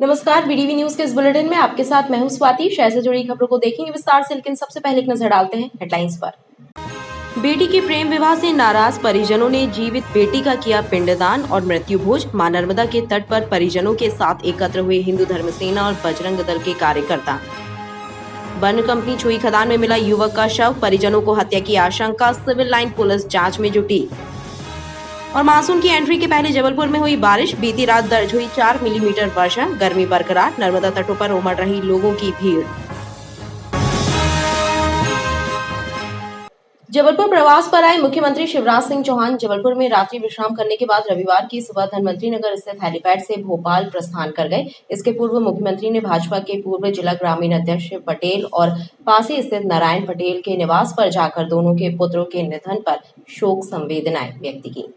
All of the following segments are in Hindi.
नमस्कार, बीडीवी न्यूज के इस बुलेटिन में आपके साथ मैं हूं स्वाति। शहर से जुड़ी खबरों को देखेंगे विस्तार से, लेकिन सबसे पहले एक नजर डालते हैं हेडलाइंस पर। बेटी के प्रेम विवाह से नाराज परिजनों ने जीवित बेटी का किया पिंडदान और मृत्यु भोज। मां नर्मदा के तट पर परिजनों के साथ एकत्र हुए हिंदू धर्म सेना और बजरंग दल के कार्यकर्ता। वन कंपनी छुई खदान में मिला युवक का शव, परिजनों को हत्या की आशंका, सिविल लाइन पुलिस जांच में जुटी। और मानसून की एंट्री के पहले जबलपुर में हुई बारिश, बीती रात दर्ज हुई 4 मिलीमीटर वर्षा, गर्मी बरकरार, नर्मदा तटों पर उमड़ रही लोगों की भीड़। जबलपुर प्रवास पर आए मुख्यमंत्री शिवराज सिंह चौहान जबलपुर में रात्रि विश्राम करने के बाद रविवार की सुबह धनवंतरी नगर स्थित हेलीपैड से भोपाल प्रस्थान कर गए। इसके पूर्व मुख्यमंत्री ने भाजपा के पूर्व जिला ग्रामीण अध्यक्ष शिव पटेल और पास ही स्थित नारायण पटेल के निवास पर जाकर दोनों के पुत्रों के निधन पर शोक संवेदनाएं व्यक्त की।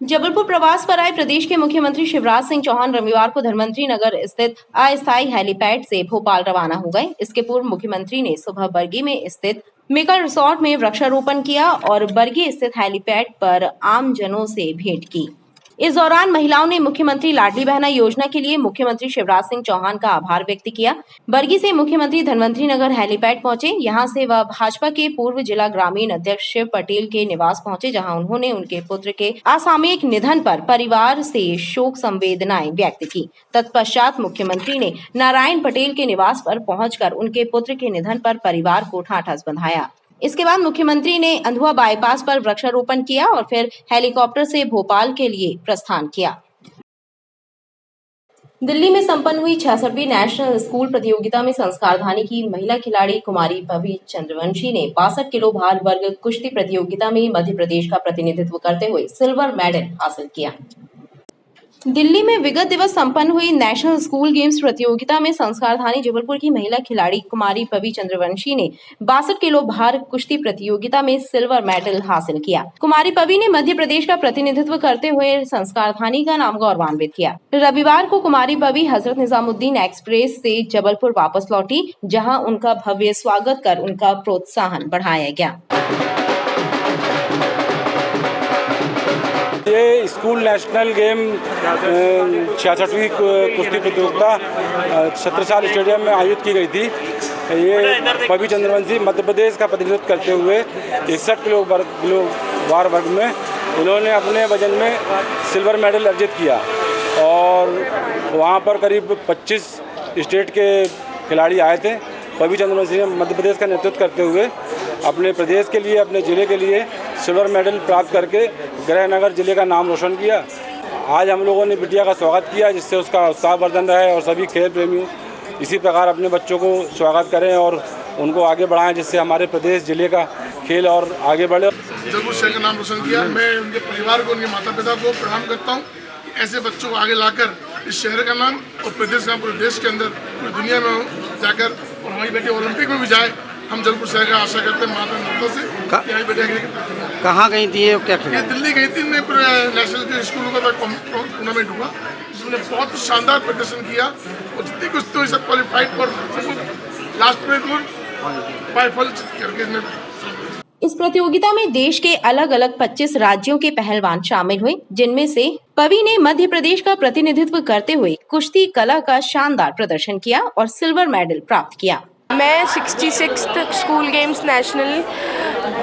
जबलपुर प्रवास पर आए प्रदेश के मुख्यमंत्री शिवराज सिंह चौहान रविवार को धनवंतरी नगर स्थित अस्थायी हेलीपैड से भोपाल रवाना हो गए। इसके पूर्व मुख्यमंत्री ने सुबह बरगी में स्थित मेकर रिसोर्ट में वृक्षारोपण किया और बरगी स्थित हेलीपैड पर आम जनों से भेंट की। इस दौरान महिलाओं ने मुख्यमंत्री लाडली बहना योजना के लिए मुख्यमंत्री शिवराज सिंह चौहान का आभार व्यक्त किया। बरगी से मुख्यमंत्री धनवंतरी नगर हेलीपैड पहुंचे। यहां से वह भाजपा के पूर्व जिला ग्रामीण अध्यक्ष शिव पटेल के निवास पहुंचे, जहां उन्होंने उनके पुत्र के असामयिक निधन पर परिवार से शोक संवेदनाएं व्यक्त की। तत्पश्चात मुख्यमंत्री ने नारायण पटेल के निवास पर पहुंचकर उनके पुत्र के निधन पर परिवार को ढांढस बंधाया। इसके बाद मुख्यमंत्री ने अंधुआ बाईपास पर वृक्षारोपण किया और फिर हेलीकॉप्टर से भोपाल के लिए प्रस्थान किया। दिल्ली में संपन्न हुई 66वीं नेशनल स्कूल प्रतियोगिता में संस्कारधानी की महिला खिलाड़ी कुमारी पवी चंद्रवंशी ने 62 किलो भार वर्ग कुश्ती प्रतियोगिता में मध्य प्रदेश का प्रतिनिधित्व करते हुए सिल्वर मेडल हासिल किया। दिल्ली में विगत दिवस संपन्न हुई नेशनल स्कूल गेम्स प्रतियोगिता में संस्कारधानी जबलपुर की महिला खिलाड़ी कुमारी पवी चंद्रवंशी ने 62 किलो भार कुश्ती प्रतियोगिता में सिल्वर मेडल हासिल किया। कुमारी पवी ने मध्य प्रदेश का प्रतिनिधित्व करते हुए संस्कारधानी का नाम गौरवान्वित किया। रविवार को कुमारी पवी हजरत निजामुद्दीन एक्सप्रेस से जबलपुर वापस लौटी, जहाँ उनका भव्य स्वागत कर उनका प्रोत्साहन बढ़ाया गया। ये स्कूल नेशनल गेम 66वीं कुश्ती प्रतियोगिता छत्रसाल स्टेडियम में आयोजित की गई थी। ये पवी चंद्रवंशी मध्य प्रदेश का प्रतिनिधित्व करते हुए 61 किलो भार वर्ग में इन्होंने अपने वजन में सिल्वर मेडल अर्जित किया और वहाँ पर करीब 25 स्टेट के खिलाड़ी आए थे। पवी चंद्रवंशी ने मध्य प्रदेश का नेतृत्व करते हुए अपने प्रदेश के लिए, अपने ज़िले के लिए सिल्वर मेडल प्राप्त करके गृहनगर जिले का नाम रोशन किया। आज हम लोगों ने बिटिया का स्वागत किया, जिससे उसका उत्साहवर्धन रहे और सभी खेल प्रेमियों इसी प्रकार अपने बच्चों को स्वागत करें और उनको आगे बढ़ाएं, जिससे हमारे प्रदेश जिले का खेल और आगे बढ़े। जबलपुर शहर का नाम रोशन किया। मैं उनके परिवार को, उनके माता पिता को प्रणाम करता हूँ कि ऐसे बच्चों को आगे लाकर इस शहर का नाम और प्रदेश का, पूरे देश के अंदर, पूरी दुनिया में जाकर और हमारी बेटी ओलंपिक में भी जाए। हम जबलपुर शहर का आशा करते हैं माता नर्मदा से कि हमारी बेटी कहाँ गई थी ये, क्या ये दिल्ली गई थी। नेशनल के स्कूलों का टूर्नामेंट हुआ, जिसमें बहुत शानदार प्रदर्शन किया और जितनी कुछ तो सब क्वालिफाइड और लास्ट में बाईफल करके। इस प्रतियोगिता में देश के अलग अलग 25 राज्यों के पहलवान शामिल हुए, जिनमें से पवी ने मध्य प्रदेश का प्रतिनिधित्व करते हुए कुश्ती कला का शानदार प्रदर्शन किया और सिल्वर मेडल प्राप्त किया। मैं 66th स्कूल गेम्स नेशनल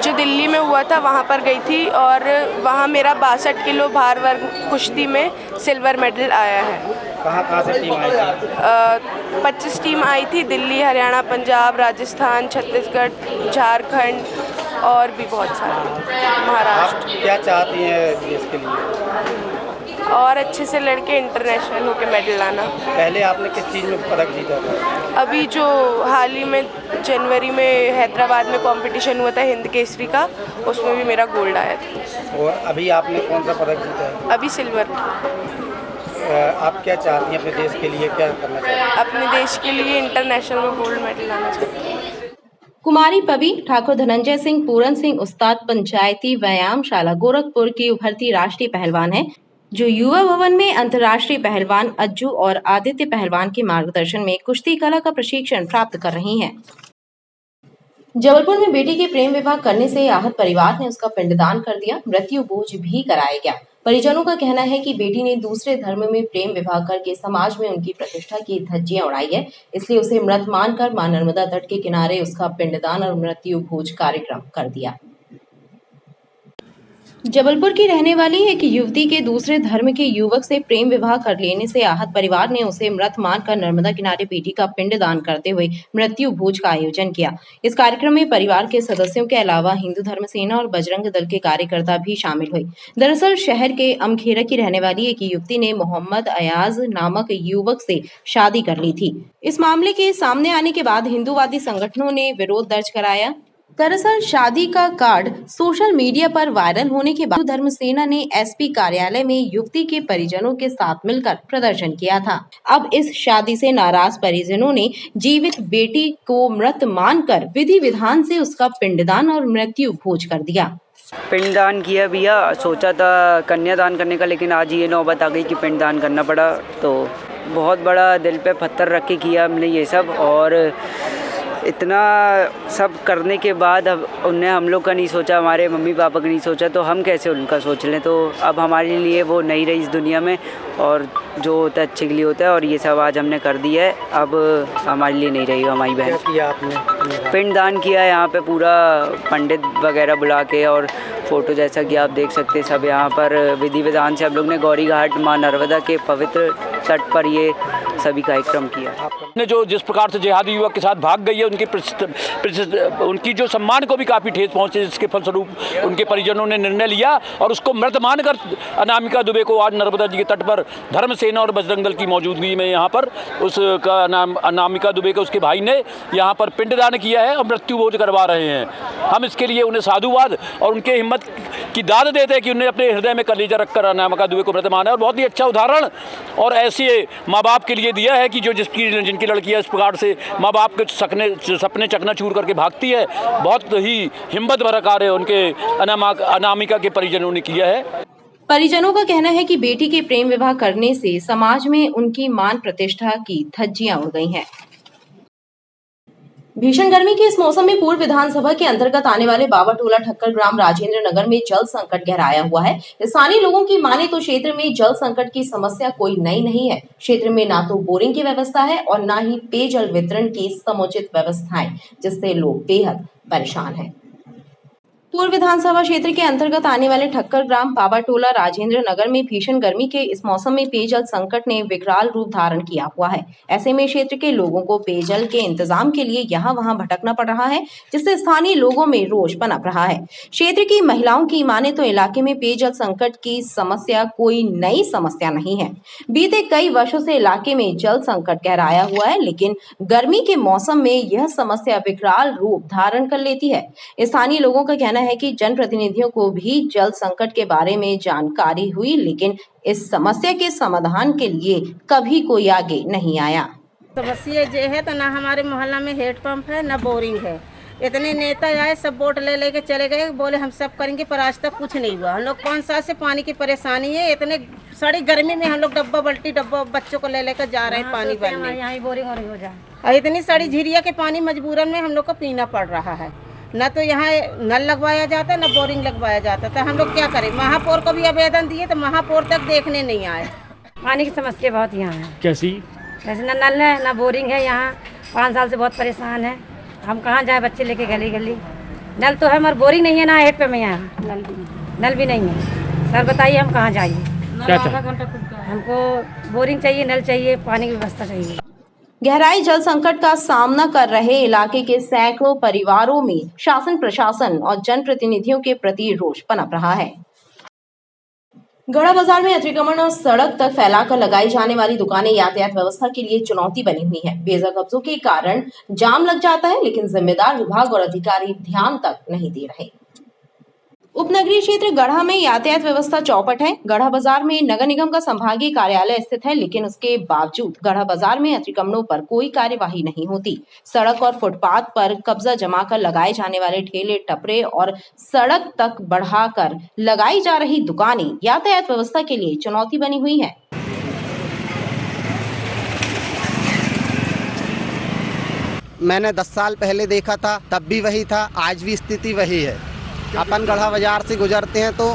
जो दिल्ली में हुआ था वहाँ पर गई थी और वहाँ मेरा 62 किलो भार वर्ग कुश्ती में सिल्वर मेडल आया है। कहाँ से टीम आई थी? 25 टीम आई थी, दिल्ली, हरियाणा, पंजाब, राजस्थान, छत्तीसगढ़, झारखंड और भी बहुत सारे, महाराष्ट्र। आप क्या चाहती हैं इसके लिए? और अच्छे से लड़के इंटरनेशनल होके मेडल लाना। पहले आपने किस चीज़ में पदक जीता था? अभी जो हाल ही में जनवरी में हैदराबाद में कंपटीशन हुआ था हिंद केसरी का, उसमें भी मेरा गोल्ड आया था। और अभी आपने कौन सा पदक जीता है? अभी सिल्वर। आप क्या चाहती हैं अपने देश के लिए, क्या करना चाहती हैं? अपने देश के लिए इंटरनेशनल में गोल्ड मेडल लाना चाहती हूँ। कुमारी पवी ठाकुर धनंजय सिंह पूरन सिंह उस्ताद पंचायती व्यायामशाला गोरखपुर की उभरती राष्ट्रीय पहलवान है, जो युवा भवन में अंतर्राष्ट्रीय पहलवान अज्जू और आदित्य पहलवान के मार्गदर्शन में कुश्ती कला का प्रशिक्षण प्राप्त कर रही हैं। जबलपुर में बेटी के प्रेम विवाह करने से आहत परिवार ने उसका पिंडदान कर दिया, मृत्यु भोज भी कराया गया। परिजनों का कहना है कि बेटी ने दूसरे धर्म में प्रेम विवाह करके समाज में उनकी प्रतिष्ठा की धज्जियां उड़ाई है, इसलिए उसे मृत मानकर मां नर्मदा तट के किनारे उसका पिंडदान और मृत्यु भोज कार्यक्रम कर दिया। जबलपुर की रहने वाली एक युवती के दूसरे धर्म के युवक से प्रेम विवाह कर लेने से आहत परिवार ने उसे मृत मानकर नर्मदा किनारे बेटी का पिंडदान करते हुए मृत्यु भोज का आयोजन किया। इस कार्यक्रम में परिवार के सदस्यों के अलावा हिंदू धर्म सेना और बजरंग दल के कार्यकर्ता भी शामिल हुए। दरअसल शहर के अमखेरा की रहने वाली एक युवती ने मोहम्मद अयाज नामक युवक से शादी कर ली थी। इस मामले के सामने आने के बाद हिंदूवादी संगठनों ने विरोध दर्ज कराया। दरअसल शादी का कार्ड सोशल मीडिया पर वायरल होने के बाद धर्म सेना ने एसपी कार्यालय में युवती के परिजनों के साथ मिलकर प्रदर्शन किया था। अब इस शादी से नाराज परिजनों ने जीवित बेटी को मृत मानकर विधि विधान से उसका पिंडदान और मृत्यु भोज कर दिया। पिंडदान किया भैया, सोचा था कन्यादान करने का, लेकिन आज ये नौबत आ गई कि पिंडदान करना पड़ा। तो बहुत बड़ा दिल पे पत्थर रख के किया हमने ये सब, और इतना सब करने के बाद अब उनने हम लोग का नहीं सोचा, हमारे मम्मी पापा का नहीं सोचा, तो हम कैसे उनका सोच लें। तो अब हमारे लिए वो नहीं रही इस दुनिया में, और जो होता है अच्छे के लिए होता है, और ये सब आज हमने कर दिया है। अब हमारे लिए नहीं रही हमारी बहन। क्या किया आपने? पिंडदान किया यहाँ पे, पूरा पंडित वगैरह बुला के, और फ़ोटो जैसा कि आप देख सकते हैं सब यहाँ पर विधि विधान से हम लोग ने गौरी घाट माँ नर्मदा के पवित्र तट पर ये सभी कार्यक्रम किया। ने जो जिस प्रकार से जिहादी युवक के साथ भाग गई है, उनकी जो सम्मान को भी काफ़ी ठेस पहुंचे, जिसके फलस्वरूप उनके परिजनों ने निर्णय लिया और उसको मृत मानकर अनामिका दुबे को आज नर्मदा जी के तट पर धर्म सेना और बजरंग दल की मौजूदगी में यहाँ पर उसका नाम अनामिका दुबे के उसके भाई ने यहाँ पर पिंडदान किया है और मृत्यु भोज करवा रहे हैं। हम इसके लिए उन्हें साधुवाद और उनके हिम्मत की दाद देते हैं कि उन्हें अपने हृदय में कलेजा रखकर अनामिका दुबे को मृत माना है। और बहुत ही अच्छा उदाहरण और ऐसे माँ बाप के लिए दिया है कि जो जिनकी लड़कियाँ इस प्रकार से माँ बाप के सपने चकनाचूर करके भागती है। बहुत ही हिम्मत भरा कार्य उनके अनामिका के परिजनों ने किया है। परिजनों का कहना है कि बेटी के प्रेम विवाह करने से समाज में उनकी मान प्रतिष्ठा की धज्जियां उड़ गई हैं। भीषण गर्मी के इस मौसम में पूर्व विधानसभा के अंतर्गत आने वाले बाबाटोला ठक्कर ग्राम राजेंद्र नगर में जल संकट गहराया हुआ है। स्थानीय लोगों की माने तो क्षेत्र में जल संकट की समस्या कोई नई नहीं है। क्षेत्र में ना तो बोरिंग की व्यवस्था है और ना ही पेयजल वितरण की समुचित व्यवस्थाएं, जिससे लोग बेहद परेशान हैं। पूर्व विधानसभा क्षेत्र के अंतर्गत आने वाले ठक्कर ग्राम बाबाटोला राजेंद्र नगर में भीषण गर्मी के इस मौसम में पेयजल संकट ने विकराल रूप धारण किया हुआ है। ऐसे में क्षेत्र के लोगों को पेयजल के इंतजाम के लिए यहाँ वहाँ भटकना पड़ रहा है, जिससे स्थानीय लोगों में रोष पनप रहा है। क्षेत्र की महिलाओं की माने तो इलाके में पेयजल संकट की समस्या कोई नई समस्या नहीं है। बीते कई वर्षों से इलाके में जल संकट गहराया हुआ है, लेकिन गर्मी के मौसम में यह समस्या विकराल रूप धारण कर लेती है। स्थानीय लोगों का कहना है कि जनप्रतिनिधियों को भी जल संकट के बारे में जानकारी हुई, लेकिन इस समस्या के समाधान के लिए कभी कोई आगे नहीं आया। समस्या ये है तो ना हमारे मोहल्ला में हेडपंप है, ना बोरिंग है। इतने नेता आए, सब वोट ले लेके चले गए, बोले हम सब करेंगे, पर आज तक कुछ नहीं हुआ। हम लोग 5 साल से पानी की परेशानी है। इतने सड़ी गर्मी में हम लोग डब्बा बच्चों को ले लेकर जा रहे हैं पानी भरने। यहाँ बोरिंग हो जाए, इतनी सड़ी झीरिया के पानी मजबूरन में हम लोग को पीना पड़ रहा है। न तो यहाँ नल लगवाया जाता है, न बोरिंग लगवाया जाता, तो हम लोग क्या करें। महापौर को भी आवेदन दिए तो महापौर तक देखने नहीं आए। पानी की समस्या बहुत यहाँ है। कैसी? जैसे न नल है, न बोरिंग है। यहाँ 5 साल से बहुत परेशान है। हम कहाँ जाए बच्चे लेके गली गली। नल तो है मगर बोरिंग नहीं है ना हेड पे में। यहाँ नल भी नहीं है। सर बताइए हम कहाँ जाइए। हमको बोरिंग चाहिए, नल चाहिए, पानी की व्यवस्था चाहिए। गहराई जल संकट का सामना कर रहे इलाके के सैकड़ों परिवारों में शासन प्रशासन और जनप्रतिनिधियों के प्रति रोष पनप रहा है। गढ़ा बाजार में अतिक्रमण और सड़क तक फैलाकर लगाई जाने वाली दुकानें यातायात व्यवस्था के लिए चुनौती बनी हुई है। बेजा कब्जों के कारण जाम लग जाता है, लेकिन जिम्मेदार विभाग और अधिकारी ध्यान तक नहीं दे रहे। उपनगरीय क्षेत्र गढ़ा में यातायात व्यवस्था चौपट है। गढ़ा बाजार में नगर निगम का संभागीय कार्यालय स्थित है, लेकिन उसके बावजूद गढ़ा बाजार में अतिक्रमणों पर कोई कार्यवाही नहीं होती। सड़क और फुटपाथ पर कब्जा जमाकर लगाए जाने वाले ठेले टपरे और सड़क तक बढ़ाकर लगाई जा रही दुकानें यातायात व्यवस्था के लिए चुनौती बनी हुई है। मैंने 10 साल पहले देखा था, तब भी वही था, आज भी स्थिति वही है। अपन गढ़ा बाजार से गुजरते हैं तो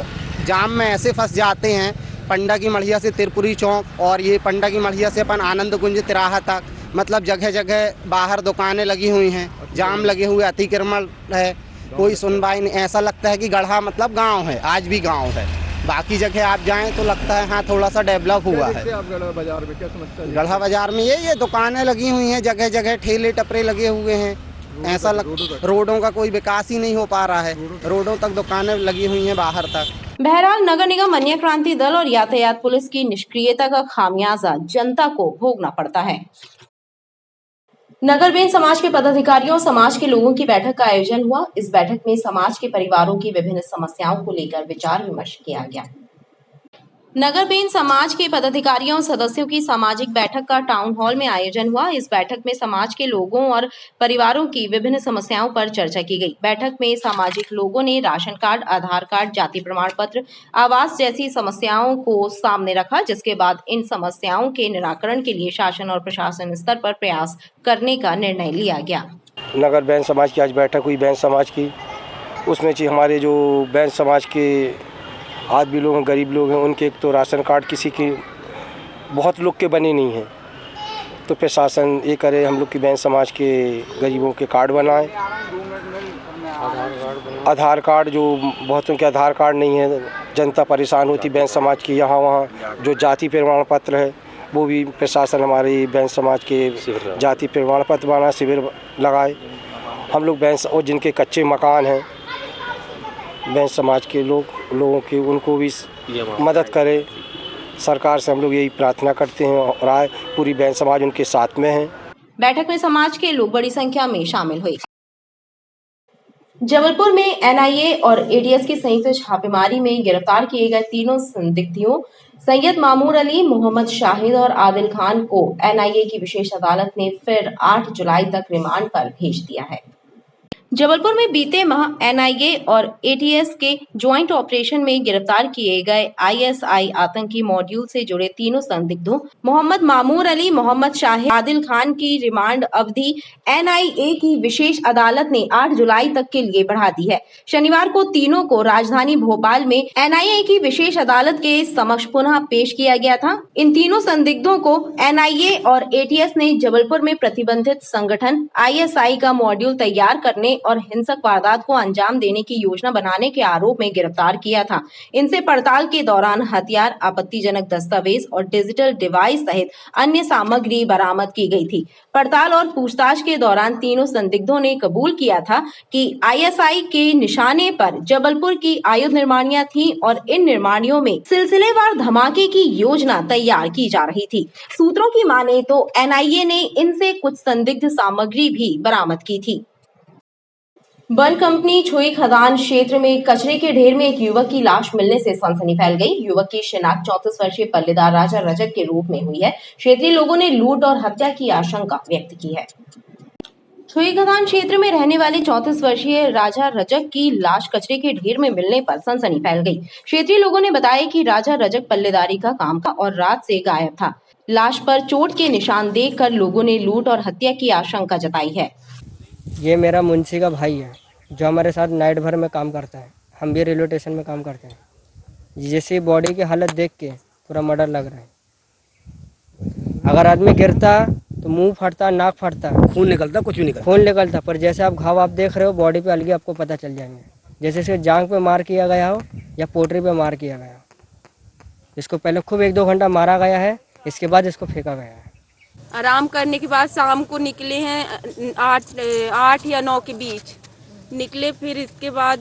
जाम में ऐसे फंस जाते हैं, पंडा की मढ़िया से त्रिपुरी चौक और ये पंडा की मढ़िया से अपन आनंद कुंज तिराहा तक, मतलब जगह जगह बाहर दुकानें लगी हुई हैं, जाम लगे हुए, अतिक्रमण है, कोई सुनवाई नहीं। ऐसा लगता है कि गढ़ा मतलब गांव है, आज भी गांव है। बाकी जगह आप जाएं तो लगता है हाँ थोड़ा सा डेवलप हुआ है। गढ़ा बाजार में क्या समस्या? गढ़ा बाजार में ये दुकानें लगी हुई हैं, जगह जगह ठेले टपरे लगे हुए हैं। ऐसा रोडों का कोई विकास ही नहीं हो पा रहा है, रोडों तक दुकानें लगी हुई हैं बाहर तक। बहरहाल नगर निगम, अन्य क्रांति दल और यातायात पुलिस की निष्क्रियता का खामियाजा जनता को भोगना पड़ता है। नगरबेन समाज के पदाधिकारियों और समाज के लोगों की बैठक का आयोजन हुआ। इस बैठक में समाज के परिवारों की विभिन्न समस्याओं को लेकर विचार विमर्श किया गया। नगरबेन समाज के पदाधिकारियों और सदस्यों की सामाजिक बैठक का टाउन हॉल में आयोजन हुआ। इस बैठक में समाज के लोगों और परिवारों की विभिन्न समस्याओं पर चर्चा की गई। बैठक में सामाजिक लोगों ने राशन कार्ड, आधार कार्ड, जाति प्रमाण पत्र, आवास जैसी समस्याओं को सामने रखा, जिसके बाद इन समस्याओं के निराकरण के लिए शासन और प्रशासन स्तर पर प्रयास करने का निर्णय लिया गया। नगर बैंस समाज की आज बैठक हुई, बैंस समाज की। उसमें हमारे जो बैंस समाज के आदमी लोग हैं, गरीब लोग हैं, उनके एक तो राशन कार्ड किसी के, बहुत लोग के बने नहीं हैं, तो प्रशासन ये करे हम लोग की बैंस समाज के गरीबों के कार्ड बनाएं। आधार कार्ड जो बहुतों के आधार कार्ड नहीं है, जनता परेशान होती बैंस समाज की। यहाँ वहाँ जो जाति प्रमाण पत्र है वो भी प्रशासन हमारी बैंस समाज के जाति प्रमाण पत्र बना, शिविर लगाए। हम लोग बैंस और जिनके कच्चे मकान हैं बैंस समाज के लोगों के, उनको भी मदद करे। सरकार से हम लोग यही प्रार्थना करते हैं और आए पूरी बैंस समाज उनके साथ में है। बैठक में समाज के लोग बड़ी संख्या में शामिल हुए। जबलपुर में एनआईए और एटीएस की संयुक्त छापेमारी में गिरफ्तार किए गए तीनों संदिग्धों सैयद मामूर अली, मोहम्मद शाहिद और आदिल खान को एनआईए की विशेष अदालत ने फिर 8 जुलाई तक रिमांड पर भेज दिया है। जबलपुर में बीते माह एनआईए और एटीएस के ज्वाइंट ऑपरेशन में गिरफ्तार किए गए आईएसआई आतंकी मॉड्यूल से जुड़े तीनों संदिग्धों मोहम्मद मामूर अली, मोहम्मद शाहिद, आदिल खान की रिमांड अवधि एनआईए की विशेष अदालत ने 8 जुलाई तक के लिए बढ़ा दी है। शनिवार को तीनों को राजधानी भोपाल में एनआईए की विशेष अदालत के समक्ष पुनः पेश किया गया था। इन तीनों संदिग्धों को एनआईए और एटीएस ने जबलपुर में प्रतिबंधित संगठन आईएसआई का मॉड्यूल तैयार करने और हिंसक वारदात को अंजाम देने की योजना बनाने के आरोप में गिरफ्तार किया था। इनसे पड़ताल के दौरान हथियार, आपत्तिजनक दस्तावेज और डिजिटल डिवाइस सहित अन्य सामग्री बरामद की गई थी। पड़ताल और पूछताछ के दौरान तीनों संदिग्धों ने कबूल किया था कि आईएसआई के निशाने पर जबलपुर की आयुध निर्माणियां थीं और इन निर्माणियों में सिलसिलेवार धमाके की योजना तैयार की जा रही थी। सूत्रों की माने तो एनआईए ने इनसे कुछ संदिग्ध सामग्री भी बरामद की थी। वन कंपनी छुई खदान क्षेत्र में कचरे के ढेर में एक युवक की लाश मिलने से सनसनी फैल गई। युवक की शिनाख्त 34 वर्षीय पल्लेदार राजा रजक के रूप में हुई है। क्षेत्रीय लोगों ने लूट और हत्या की आशंका व्यक्त की है। छुई खदान क्षेत्र में रहने वाले 34 वर्षीय राजा रजक की लाश कचरे के ढेर में मिलने पर सनसनी फैल गई। क्षेत्रीय लोगों ने बताया कि राजा रजक पल्लेदारी का काम था और रात से गायब था। लाश पर चोट के निशान देखकर लोगों ने लूट और हत्या की आशंका जताई है। ये मेरा मुंशी का भाई है जो हमारे साथ नाइट भर में काम करता है। हम भी रेलवे स्टेशन में काम करते हैं। जैसे बॉडी की हालत देख के पूरा मर्डर लग रहा है। अगर आदमी गिरता तो मुंह फटता, नाक फटता, खून निकलता, कुछ भी निकलता, खून निकलता। पर जैसे आप घाव आप देख रहे हो बॉडी पे अलग आपको पता चल जाएंगे। जैसे इसके जांघ पे मार किया गया हो या पोटरी पे मार किया गया हो। इसको पहले खूब 1-2 घंटा मारा गया है, इसके बाद इसको फेंका गया है। आराम करने के बाद शाम को निकले हैं 8 या 9 के बीच निकले। फिर इसके बाद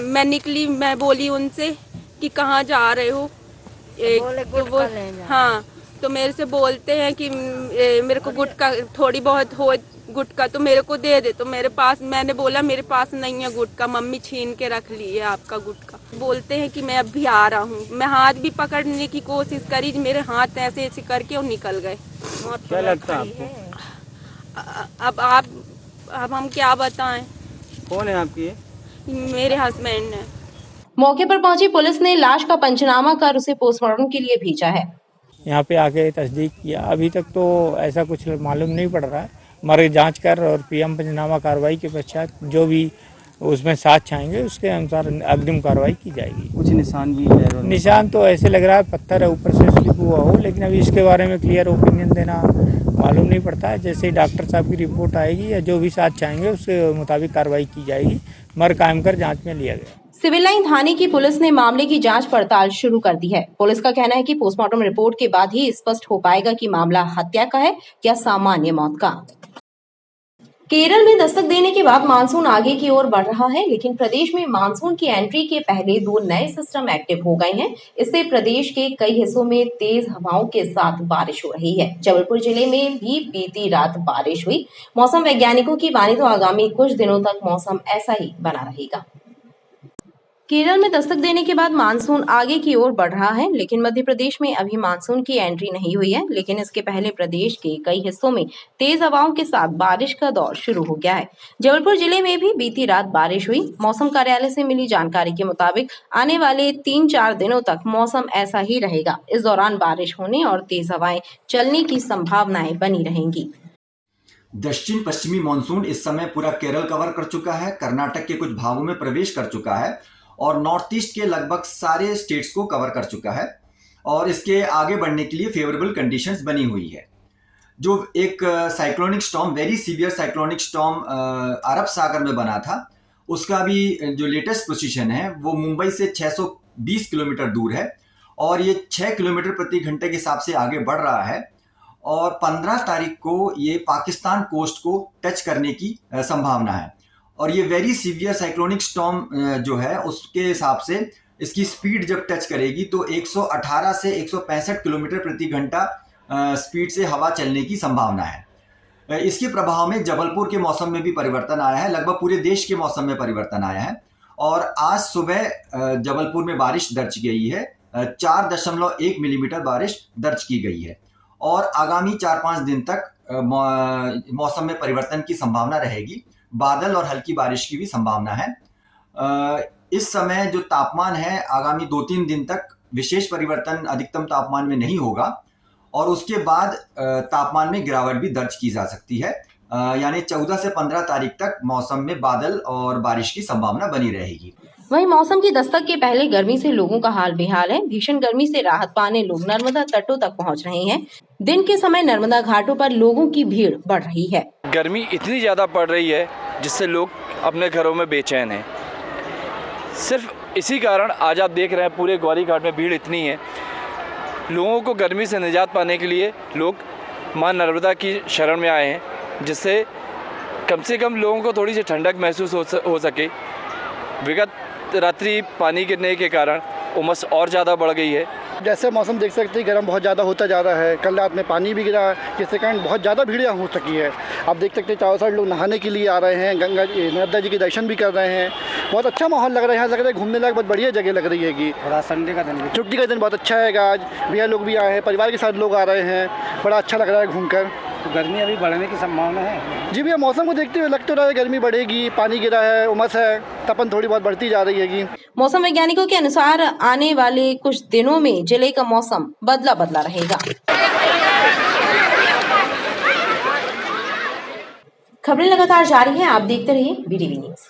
मैं निकली, मैं बोली उनसे कि कहाँ जा रहे हो। हाँ, तो मेरे से बोलते हैं कि मेरे को गुटखा थोड़ी बहुत हो गुटखा तो मेरे को दे दे। तो मेरे पास, मैंने बोला मेरे पास नहीं है गुटखा, मम्मी छीन के रख ली है आपका गुटखा। बोलते हैं कि मैं अब भी आ रहा हूँ। मैं हाथ भी पकड़ने की कोशिश करी, मेरे हाथ ऐसे ऐसे करके और निकल गए। क्या लगता है आपको? अब हम क्या बताएं। कौन है आपकी? मेरे हस्बैंड है। मौके पर पहुंची पुलिस ने लाश का पंचनामा कर उसे पोस्टमार्टम के लिए भेजा है। यहाँ पे आके तस्दीक किया। अभी तक तो ऐसा कुछ मालूम नहीं पड़ रहा है। मगर जांच कर और पीएम पंचनामा कार्रवाई के पश्चात जो भी उसमें साथ चाहेंगे उसके अनुसार अग्रिम कार्रवाई की जाएगी। कुछ निशान भी है? निशान तो ऐसे लग रहा है पत्थर है ऊपर से स्लिप हुआ हो, लेकिन अभी इसके बारे में क्लियर ओपिनियन देना मालूम नहीं पड़ता है। जैसे ही डॉक्टर साहब की रिपोर्ट आएगी या जो भी साथ चाहेंगे उसके मुताबिक कार्रवाई की जाएगी। मर कायम कर जांच में लिया गया। सिविल लाइन थाने की पुलिस ने मामले की जांच पड़ताल शुरू कर दी है। पुलिस का कहना है कि पोस्टमार्टम रिपोर्ट के बाद ही स्पष्ट हो पाएगा कि मामला हत्या का है या सामान्य मौत का। केरल में दस्तक देने के बाद मानसून आगे की ओर बढ़ रहा है, लेकिन प्रदेश में मानसून की एंट्री के पहले 2 नए सिस्टम एक्टिव हो गए हैं। इससे प्रदेश के कई हिस्सों में तेज हवाओं के साथ बारिश हो रही है। जबलपुर जिले में भी बीती रात बारिश हुई। मौसम वैज्ञानिकों की माने तो आगामी कुछ दिनों तक मौसम ऐसा ही बना रहेगा। केरल में दस्तक देने के बाद मानसून आगे की ओर बढ़ रहा है, लेकिन मध्य प्रदेश में अभी मानसून की एंट्री नहीं हुई है। लेकिन इसके पहले प्रदेश के कई हिस्सों में तेज हवाओं के साथ बारिश का दौर शुरू हो गया है। जबलपुर जिले में भी बीती रात बारिश हुई। मौसम कार्यालय से मिली जानकारी के मुताबिक आने वाले 3-4 दिनों तक मौसम ऐसा ही रहेगा। इस दौरान बारिश होने और तेज हवाएं चलने की संभावनाएं बनी रहेंगी। दक्षिण पश्चिमी मानसून इस समय पूरा केरल कवर कर चुका है, कर्नाटक के कुछ भागों में प्रवेश कर चुका है और नॉर्थ ईस्ट के लगभग सारे स्टेट्स को कवर कर चुका है और इसके आगे बढ़ने के लिए फेवरेबल कंडीशंस बनी हुई है। जो एक cyclonic storm, very severe cyclonic storm अरब सागर में बना था, उसका भी जो लेटेस्ट पोजीशन है वो मुंबई से 620 किलोमीटर दूर है और ये 6 किलोमीटर प्रति घंटे के हिसाब से आगे बढ़ रहा है और 15 तारीख को ये पाकिस्तान कोस्ट को टच करने की संभावना है। और ये वेरी सीवियर साइक्लोनिक स्टॉर्म जो है उसके हिसाब से इसकी स्पीड जब टच करेगी तो 118 से 165 किलोमीटर प्रति घंटा स्पीड से हवा चलने की संभावना है। इसके प्रभाव में जबलपुर के मौसम में भी परिवर्तन आया है, लगभग पूरे देश के मौसम में परिवर्तन आया है और आज सुबह जबलपुर में बारिश दर्ज की गई है। 4.1 मिलीमीटर बारिश दर्ज की गई है और आगामी 4-5 दिन तक मौसम में परिवर्तन की संभावना रहेगी। बादल और हल्की बारिश की भी संभावना है। इस समय जो तापमान है आगामी 2-3 दिन तक विशेष परिवर्तन अधिकतम तापमान में नहीं होगा और उसके बाद तापमान में गिरावट भी दर्ज की जा सकती है। यानी 14 से 15 तारीख तक मौसम में बादल और बारिश की संभावना बनी रहेगी। वहीं मौसम की दस्तक के पहले गर्मी से लोगों का हाल बेहाल है। भीषण गर्मी से राहत पाने लोग नर्मदा तटों तक पहुंच रहे हैं। दिन के समय नर्मदा घाटों पर लोगों की भीड़ बढ़ रही है। गर्मी इतनी ज़्यादा पड़ रही है जिससे लोग अपने घरों में बेचैन हैं। सिर्फ इसी कारण आज आप देख रहे हैं पूरे गौरी घाट में भीड़ इतनी है। लोगों को गर्मी से निजात पाने के लिए लोग मां नर्मदा की शरण में आए हैं, जिससे कम से कम लोगों को थोड़ी सी ठंडक महसूस हो सके। विगत रात्रि पानी गिरने के कारण उमस और ज़्यादा बढ़ गई है। जैसे मौसम देख सकते हैं गर्म बहुत ज़्यादा होता जा रहा है। कल रात में पानी भी गिरा जिसके कारण बहुत ज़्यादा भीड़ यहाँ हो सकी है। आप देख सकते हैं चारों साइड लोग नहाने के लिए आ रहे हैं, नर्मदा जी के दर्शन भी कर रहे हैं। बहुत अच्छा माहौल लग रहा है, यहाँ लग रहा है घूमने लायक बहुत बढ़िया जगह लग रही है। और संडे का दिन, छुट्टी का दिन बहुत अच्छा है। आज भैया लोग भी आए हैं, परिवार के साथ लोग आ रहे हैं, बड़ा अच्छा लग रहा है घूमकर। तो गर्मी अभी बढ़ने की संभावना है? जी भैया, मौसम को देखते हुए लग तो रहा है गर्मी बढ़ेगी। पानी गिरा है, उमस है, तपन थोड़ी बहुत बढ़ती जा रही है। मौसम वैज्ञानिकों के अनुसार आने वाले कुछ दिनों में जिले का मौसम बदला बदला रहेगा। खबरें लगातार जारी हैं, आप देखते रहिए BTV न्यूज़।